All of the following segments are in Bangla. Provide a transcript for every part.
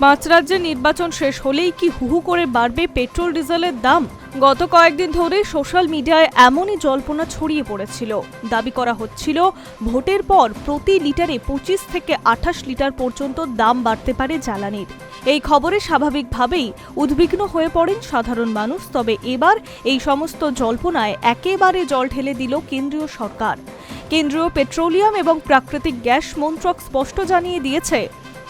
পাঁচ রাজ্যে নির্বাচন শেষ হলেই কি হুহু করে বাড়বে পেট্রোল ডিজেলের দাম? গত কয়েকদিন ধরে সোশ্যাল মিডিয়ায় এমনই জল্পনা ছড়িয়ে পড়েছিল। দাবি করা হচ্ছিল ভোটের পর প্রতি লিটারে 25 থেকে 28 লিটার পর্যন্ত দাম বাড়তে পারে জ্বালানির। এই খবরে স্বাভাবিকভাবেই উদ্বিগ্ন হয়ে পড়েন সাধারণ মানুষ। তবে এবার এই সমস্ত জল্পনায় একেবারে জল ঢেলে দিল কেন্দ্রীয় সরকার। কেন্দ্রীয় পেট্রোলিয়াম এবং প্রাকৃতিক গ্যাস মন্ত্রক স্পষ্ট জানিয়ে দিয়েছে,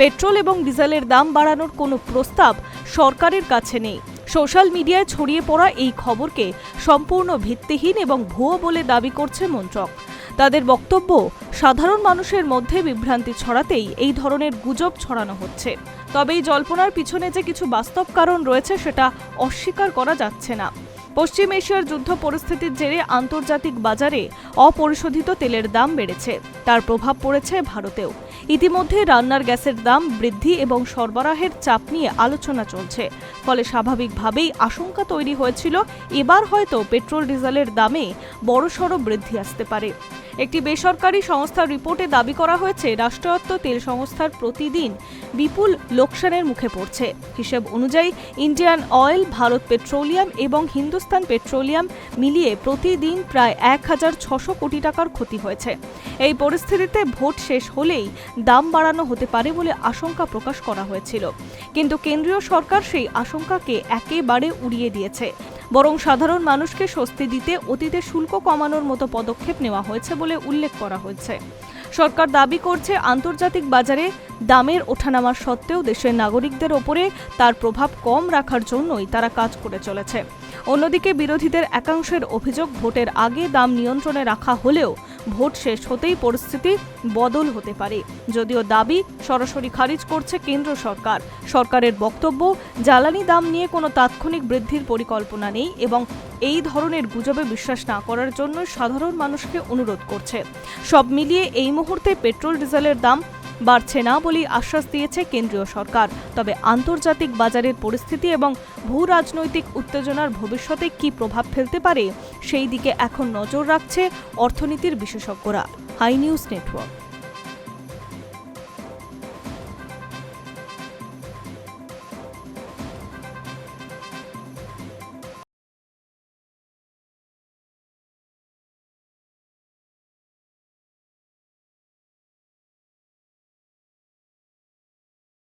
পেট্রোল এবং ডিজেলের দাম বাড়ানোর কোনো প্রস্তাব সরকারের কাছে নেই। সোশ্যাল মিডিয়ায় ছড়িয়ে পড়া এই খবরকে সম্পূর্ণ ভিত্তিহীন এবং ভুয়ো বলে দাবি করছে মন্ত্রক। তাদের বক্তব্য, সাধারণ মানুষের মধ্যে বিভ্রান্তি ছড়াতেই এই ধরনের গুজব ছড়ানো হচ্ছে। তবে এই জল্পনার পিছনে যে কিছু বাস্তব কারণ রয়েছে সেটা অস্বীকার করা যাচ্ছে না। পশ্চিম এশিয়ার যুদ্ধ পরিস্থিতির জেরে আন্তর্জাতিক বাজারে অপরিশোধিত তেলের দাম বেড়েছে। তার প্রভাব পড়েছে ভারতেও। ইতিমধ্যে রান্নার গ্যাসের দাম বৃদ্ধি এবং সরবরাহের চাপ নিয়ে আলোচনা চলছে। ফলে স্বাভাবিকভাবেই আশঙ্কা তৈরি হয়েছিল এবার হয়তো পেট্রোল ডিজেলের দামে বড়সড় বৃদ্ধি আসতে পারে। একটি বেসরকারি সংস্থার রিপোর্টে দাবি করা হয়েছে, রাষ্ট্রায়ত্ত তেল সংস্থার প্রতিদিন বিপুল লোকসানের মুখে পড়ছে। হিসেব অনুযায়ী ইন্ডিয়ান অয়েল, ভারত পেট্রোলিয়াম এবং হিন্দুস্তান পেট্রোলিয়াম মিলিয়ে প্রতিদিন প্রায় 1600 কোটি টাকার ক্ষতি হয়েছে। এই পরিস্থিতিতে ভোট শেষ হলেই দাম বাড়ানো হতে পারে বলে আশঙ্কা প্রকাশ করা হয়েছিল। কিন্তু কেন্দ্রীয় সরকার সেই আশঙ্কাকে একেবারে উড়িয়ে দিয়েছে। বরং সাধারণ মানুষকে স্বস্তি দিতে অতীতে শুল্ক কমানোর মতো পদক্ষেপ নেওয়া হয়েছে বলে উল্লেখ করা হয়েছে। সরকার দাবি করছে, আন্তর্জাতিক বাজারে দামের ওঠানামার সত্ত্বেও দেশের নাগরিকদের ওপরে তার প্রভাব কম রাখার জন্যই তারা কাজ করে চলেছে। অন্যদিকে বিরোধীদের একাংশের অভিযোগ, ভোটের আগে দাম নিয়ন্ত্রণে রাখা হলেও ভোট শেষ হতেই পরিস্থিতি বদল হতে পারে। যদিও দাবি সরাসরি খারিজ করছে কেন্দ্র সরকার। সরকারের বক্তব্য, জ্বালানি দাম নিয়ে কোনো তাৎক্ষণিক বৃদ্ধির পরিকল্পনা নেই এবং এই ধরনের গুজবে বিশ্বাস না করার জন্য সাধারণ মানুষকে অনুরোধ করছে। সব মিলিয়ে এই মুহূর্তে পেট্রোল ডিজেলের দাম বাড়ছে না বলেই আশ্বাস দিয়েছে কেন্দ্রীয় সরকার। তবে আন্তর্জাতিক বাজারের পরিস্থিতি এবং ভূ রাজনৈতিক উত্তেজনার ভবিষ্যতে কী প্রভাব ফেলতে পারে সেই দিকে এখন নজর রাখছে অর্থনীতির বিশেষজ্ঞরা। Hi News network.